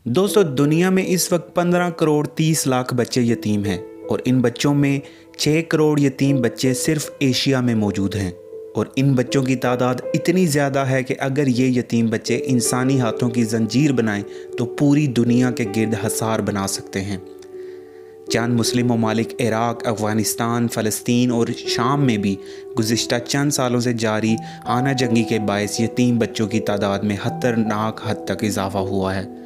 दोस्तों, दुनिया में इस वक्त 15 करोड़ 30 लाख बच्चे यतीम हैं और इन बच्चों में 6 करोड़ यतीम बच्चे सिर्फ एशिया में मौजूद हैं। और इन बच्चों की तादाद इतनी ज़्यादा है कि अगर ये यतीम बच्चे इंसानी हाथों की जंजीर बनाएं तो पूरी दुनिया के गिर्द हसार बना सकते हैं। चंद मुस्लिम ममालिक इराक़, अफ़गानिस्तान, फ़लस्तीन और शाम में भी गुज़िश्ता चंद सालों से जारी आना जंगी के बायस यतीम बच्चों की तादाद में खतरनाक हद तक इजाफ़ा हुआ है।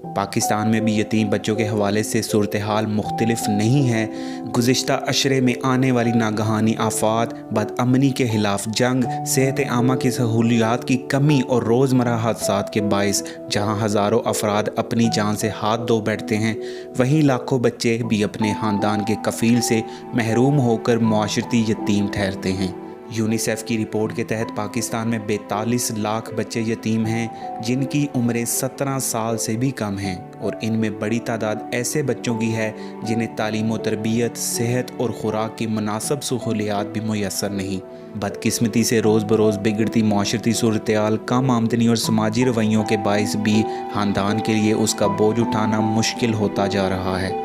पाकिस्तान में भी यतीम बच्चों के हवाले से सूरत हाल मुख्तलिफ नहीं है। गुज़िश्ता अशरे में आने वाली नागहानी आफ़ात, बदअमनी के ख़िलाफ़ जंग, सेहत आमा की सहूलियात की कमी और रोज़मर्रा हादसात के बायस जहाँ हज़ारों अफराद अपनी जान से हाथ धो बैठते हैं, वहीं लाखों बच्चे भी अपने ख़ानदान के कफ़ील से महरूम होकर मुआशरती यतीम ठहरते हैं। यूनिसेफ की रिपोर्ट के तहत पाकिस्तान में 42 लाख बच्चे यतीम हैं जिनकी उम्रें 17 साल से भी कम हैं, और इनमें बड़ी तादाद ऐसे बच्चों की है जिन्हें तालीम व तरबियत, सेहत और खुराक की मुनासिब सहूलियात भी मुयस्सर नहीं। बदकिस्मती से रोज़ बरोज़ बिगड़ती माशरती सूरत-ए-हाल, कम आमदनी और समाजी रवैयों के बायस भी ख़ानदान के लिए उसका बोझ उठाना मुश्किल होता जा रहा है।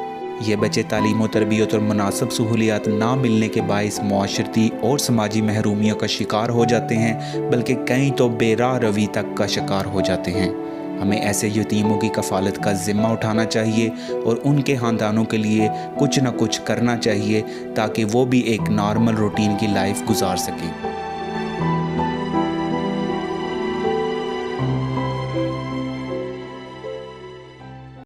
ये बच्चे तालीम व तरबियत और मुनासिब सहूलियात ना मिलने के बायस मुआशरती और समाजी महरूमियों का शिकार हो जाते हैं, बल्कि कई तो बेराह रवी तक का शिकार हो जाते हैं। हमें ऐसे यतीमों की कफ़ालत का ज़िम्मा उठाना चाहिए और उनके ख़ानदानों के लिए कुछ न कुछ करना चाहिए ताकि वो भी एक नॉर्मल रूटीन की लाइफ गुजार सकें।